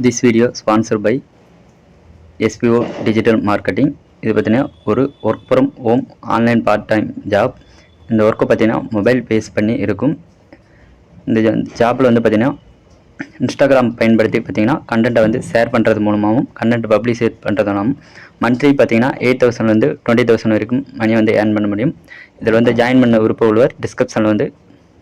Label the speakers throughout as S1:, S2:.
S1: This video sponsored by SPO Digital Marketing. இது பார்த்தீங்கன்னா ஒரு work from home online part time job. இந்த ஒர்க்கை பார்த்தீங்கன்னா மொபைல் பேஸ் பண்ணி இருக்கும். இந்த ஜாப்பில் வந்து பார்த்தீங்கன்னா இன்ஸ்டாகிராம் பயன்படுத்தி பார்த்தீங்கன்னா கண்டென்ட்டை வந்து ஷேர் பண்ணுறது மூலமாகவும் கண்டென்ட் பப்ளிஷ் பண்ணுறது மூலமாகவும் மந்த்லி பார்த்தீங்கன்னா 8,000 வந்து 20,000 வரைக்கும் மணி வந்து ஏர்ன் பண்ண முடியும். இதில் வந்து ஜாயின் பண்ண விருப்பம் உள்ளவர் டிஸ்கிரிப்ஷனில் வந்து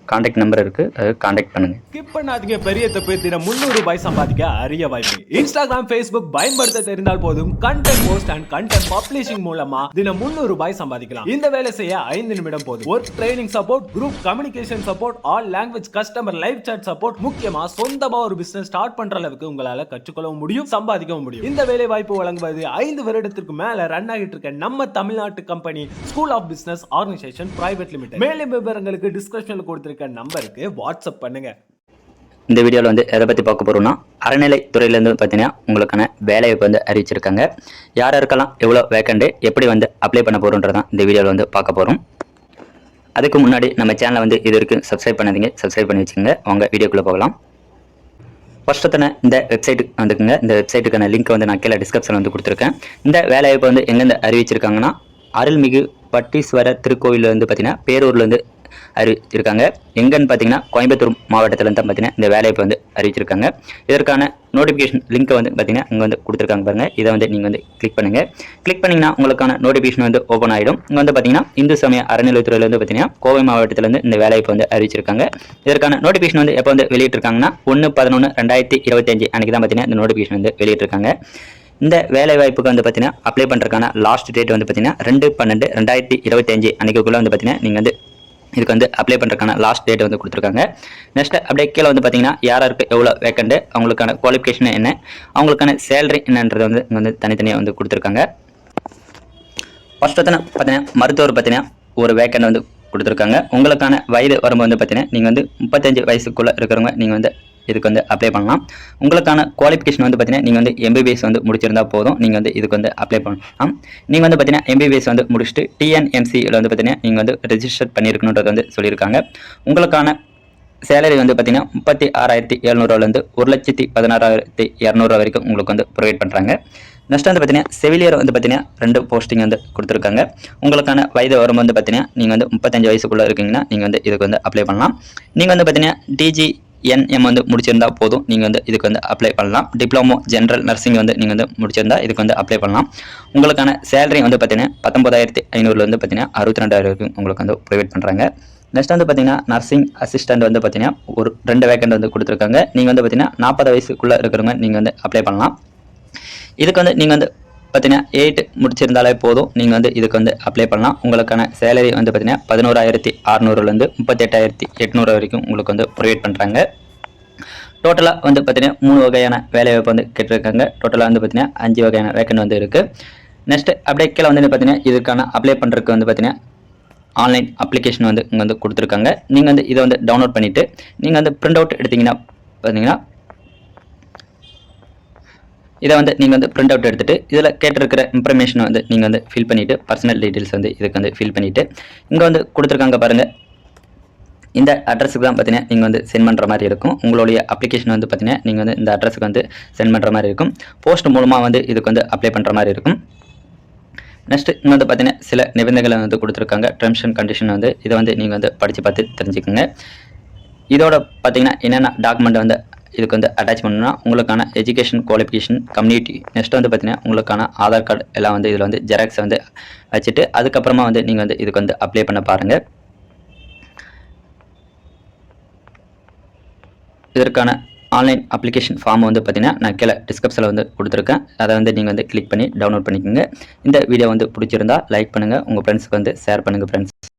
S1: கான்டாக்ட் நம்பர் இருக்கு, அதை கான்டாக்ட் பண்ணுங்க.
S2: ஸ்கிப் பண்ணாதீங்க. பெரிய தப்பு. தினம் 300 ரூபாய் சம்பாதிக்க அரிய வாய்ப்பு. இன்ஸ்டாகிராம், Facebook பயன்படுத்த தெரிந்தால் போதும் content post and content publishing மூலமா தினம் 300 ரூபாய் சம்பாதிக்கலாம். இந்த வேலை செய்ய 5 நிமிடம் போதும். Work training support, group communication support, all language customer live chat support, முக்கியமா சொந்தமா ஒரு பிசினஸ் ஸ்டார்ட் பண்ற அளவுக்கு உங்களால கற்றுக்கொள்ளவும் முடியும், சம்பாதிக்கவும் முடியும். இந்த வேலை வாய்ப்பு வழங்குவது 5 வருடத்திற்கு மேல ரன் ஆகிட்டு இருக்க நம்ம தமிழ்நாட்டு company school of business organization private limited. மேலும் விவரங்களுக்கு டிஸ்கிரிப்ஷன்ல கொடுத்திருக்க நம்பருக்கு வாட்ஸ்அப் பண்ணுங்க.
S1: இந்த வீடியோவில் வந்து எதை பற்றி பார்க்க போகிறோம்னா, அறநிலைத்துறையிலேருந்து பார்த்தீங்கன்னா உங்களுக்கான வேலைவாய்ப்பு வந்து அறிவிச்சிருக்காங்க. யார் யாருக்கெல்லாம் எவ்வளோ வேக்கண்டு, எப்படி வந்து அப்ளை பண்ண போகிறோன்றதான் இந்த வீடியோவில் வந்து பார்க்க போகிறோம். அதுக்கு முன்னாடி நம்ம சேனலை வந்து இது வரைக்கும் சப்ஸ்கிரைப் பண்ணாதீங்க, சப்ஸ்கிரைப் பண்ணி வச்சுக்கோங்க. அவங்க வீடியோக்குள்ளே போகலாம். ஃபர்ஸ்ட்டு இந்த வெப்சைட்டுக்கு வந்துக்குங்க. இந்த வெப்சைட்டுக்கான லிங்க் வந்து நான் கீழே டிஸ்கிரிப்ஷனில் வந்து கொடுத்துருக்கேன். இந்த வேலைவாய்ப்பு வந்து எங்கேருந்து அறிவிச்சிருக்காங்கன்னா, அருள்மிகு பட்டீஸ்வரர் திருக்கோவிலில் வந்து பார்த்தீங்கன்னா பேரூரில் வந்து அறிவிச்சிருக்காங்க. எங்கன்னு பார்த்தீங்கன்னா கோயம்புத்தூர் மாவட்டத்தில் தான் பார்த்தீங்கன்னா இந்த வேலைவாய்ப்பு வந்து அறிவிச்சிருக்காங்க. இதற்கான நோட்டிஃபிகேஷன் லிங்க்கை வந்து பார்த்தீங்கன்னா இங்கே வந்து கொடுத்துருக்காங்க பாருங்கள். இதை வந்து நீங்கள் வந்து கிளிக் பண்ணுங்கள். கிளிக் பண்ணிங்கன்னா உங்களுக்கான நோட்டிஃபிகேஷன் வந்து ஓப்பன் ஆகிடும். இங்கே வந்து பார்த்தீங்கன்னா இந்து சமய அறநிலையத்துறையில் வந்து பார்த்தீங்கன்னா கோவை மாவட்டத்திலேருந்து இந்த வேலைவாய்ப்பு வந்து அறிவிச்சிருக்காங்க. இதற்கான நோட்டிஃபிகேஷன் வந்து எப்போ வந்து வெளியிட்டிருக்காங்கன்னா 1/11/2025 அன்றைக்கி தான் பார்த்தீங்கன்னா இந்த நோட்டிஃபிகேஷன் வந்து வெளியிட்டிருக்காங்க. இந்த வேலை வாய்ப்புக்கு வந்து பார்த்தீங்கன்னா அப்ளை பண்ணுறதுக்கான லாஸ்ட் டேட் வந்து பார்த்தீங்கன்னா 2/12/2025 அன்றைக்குள்ளே வந்து பார்த்தீங்கன்னா நீங்கள் வந்து இதுக்கு வந்து அப்ளை பண்ணுறதுக்கான லாஸ்ட் டேட் வந்து கொடுத்துருக்காங்க. நெக்ஸ்ட் அப்படியே கீழே வந்து பார்த்தீங்கன்னா யாருக்கு எவ்வளோ வேக்கண்டு, அவங்களுக்கான குவாலிஃபிகேஷன் என்ன, அவங்களுக்கான சேலரி என்னன்றது வந்து இங்கே வந்து தனித்தனியாக வந்து கொடுத்துருக்காங்க. ஃபர்ஸ்ட் பார்த்தீங்கன்னா மருத்துவர் பார்த்தீங்கன்னா ஒரு வேக்கண்ட் வந்து கொடுத்துருக்காங்க. உங்களுக்கான வயது வரம்பு வந்து பார்த்தீங்கன்னா நீங்கள் வந்து 35 வயசுக்குள்ளே இருக்கிறவங்க நீங்கள் வந்து இதுக்கு வந்து அப்ளை பண்ணலாம். உங்களுக்கான குவாலிஃபிகேஷன் வந்து பார்த்தீங்கன்னா நீங்கள் வந்து MBBS வந்து முடிச்சிருந்தா போதும், நீங்கள் வந்து இதுக்கு வந்து அப்ளை பண்ணலாம். நீங்கள் வந்து பார்த்தீங்கன்னா MBBS வந்து முடிச்சுட்டு TNMCயில் வந்து பார்த்தீங்கன்னா நீங்கள் வந்து ரெஜிஸ்டர் பண்ணியிருக்கணுன்றது வந்து சொல்லியிருக்காங்க. உங்களுக்கான சேலரி வந்து பார்த்தீங்கன்னா 36,700 1,16,200 வரைக்கும் உங்களுக்கு வந்து ப்ரொவைட் பண்ணுறாங்க. நெக்ஸ்ட் வந்து பார்த்தீங்கன்னா செவிலியர் வந்து பார்த்தீங்கன்னா 2 போஸ்டிங் வந்து கொடுத்துருக்காங்க. உங்களுக்கான வயது வரும் வந்து பார்த்தீங்கன்னா நீங்கள் வந்து 35 வயசுக்குள்ளே இருக்கீங்கன்னா நீங்கள் வந்து இதுக்கு வந்து அப்ளை பண்ணலாம். நீங்கள் வந்து பார்த்தீங்கன்னா DGNM வந்து முடிச்சிருந்தா போதும், நீங்கள் வந்து இதுக்கு வந்து அப்ளை பண்ணலாம். டிப்ளமோ ஜென்ரல் நர்சிங் வந்து நீங்கள் வந்து முடிச்சிருந்தா இதுக்கு வந்து அப்ளை பண்ணலாம். உங்களுக்கான சேலரி வந்து பார்த்தீங்கன்னா 19,500 வந்து பார்த்தீங்கன்னா 62,000 வரைக்கும் உங்களுக்கு வந்து ப்ரொவைட் பண்ணுறாங்க. நெக்ஸ்ட் வந்து பார்த்தீங்கன்னா நர்சிங் அசிஸ்டன்ட் வந்து பார்த்தீங்கன்னா ஒரு 2 வேக்கண்ட் வந்து கொடுத்துருக்காங்க. நீங்கள் வந்து பார்த்தீங்கன்னா 40 வயசுக்குள்ளே இருக்கிறவங்க நீங்கள் வந்து அப்ளை பண்ணலாம். இதுக்கு வந்து நீங்கள் வந்து பார்த்தீங்கன்னா 8 முடிச்சிருந்தாலே போதும், நீங்கள் வந்து இதுக்கு வந்து அப்ளை பண்ணலாம். உங்களுக்கான சேலரி வந்து பார்த்தீங்கன்னா 11,600 38,800 வரைக்கும் உங்களுக்கு வந்து ப்ரொவைட் பண்ணுறாங்க. டோட்டலாக வந்து பார்த்தீங்கன்னா 3 வகையான வேலைவாய்ப்பு வந்து கேட்டிருக்காங்க. டோட்டலாக வந்து பார்த்தீங்கன்னா 5 வகையான வேக்கண்ட் வந்து இருக்குது. நெக்ஸ்ட் அப்படியே கீழே வந்து பார்த்தீங்கன்னா இதுக்கான அப்ளை பண்ணுறதுக்கு வந்து பார்த்தீங்கன்னா ஆன்லைன் அப்ளிகேஷன் வந்து இங்கே வந்து கொடுத்துருக்காங்க. நீங்கள் வந்து இதை வந்து டவுன்லோட் பண்ணிவிட்டு நீங்கள் வந்து பிரிண்ட் அவுட் எடுத்தீங்கன்னா பார்த்தீங்கன்னா இதை வந்து நீங்கள் வந்து பிரிண்ட் அவுட் எடுத்துகிட்டு இதில் கேட்டிருக்கிற இன்ஃபர்மேஷனை வந்து நீங்கள் வந்து ஃபில் பண்ணிவிட்டு பர்சனல் டீட்டெயில்ஸ் வந்து இதுக்கு வந்து ஃபில் பண்ணிவிட்டு இங்கே வந்து கொடுத்துருக்காங்க பாருங்கள். இந்த அட்ரஸுக்கு தான் பார்த்தீங்கன்னா நீங்கள் வந்து சென்ட் பண்ணுற மாதிரி இருக்கும். உங்களுடைய அப்ளிகேஷன் வந்து பார்த்தீங்கன்னா நீங்கள் வந்து இந்த அட்ரஸுக்கு வந்து சென்ட் பண்ணுற மாதிரி இருக்கும். போஸ்ட் மூலமாக வந்து இதுக்கு வந்து அப்ளை பண்ணுற மாதிரி இருக்கும். நெக்ஸ்ட் இங்கே வந்து பார்த்தீங்கன்னா சில நிபந்தனைகளை வந்து கொடுத்துருக்காங்க. டெர்ம்ஸ் அண்ட் கண்டிஷன் வந்து இதை வந்து நீங்கள் வந்து படித்து பார்த்து தெரிஞ்சுக்கோங்க. இதோட பார்த்தீங்கன்னா என்னென்ன டாக்குமெண்ட் வந்து இதுக்கு வந்து அட்டாச் பண்ணணும்னா உங்களுக்கான எஜுகேஷன் குவாலிஃபிகேஷன், கம்யூனிட்டி, நெக்ஸ்ட் வந்து பார்த்தீங்கன்னா உங்களுக்கான ஆதார் கார்டு எல்லாம் வந்து இதில் வந்து ஜெராக்ஸ் வந்து வச்சுட்டு அதுக்கப்புறமா வந்து நீங்கள் வந்து இதுக்கு வந்து அப்ளை பண்ண பாருங்கள். இதற்கான ஆன்லைன் அப்ளிகேஷன் ஃபார்ம் வந்து பார்த்தீங்கன்னா நான் கீழே டிஸ்கிரிப்ஷனில் வந்து கொடுத்துருக்கேன். அதை வந்து நீங்கள் வந்து கிளிக் பண்ணி டவுன்லோட் பண்ணிக்கோங்க. இந்த வீடியோ வந்து பிடிச்சிருந்தா லைக் பண்ணுங்கள், உங்கள் ஃப்ரெண்ட்ஸுக்கு வந்து ஷேர் பண்ணுங்கள் ஃப்ரெண்ட்ஸ்.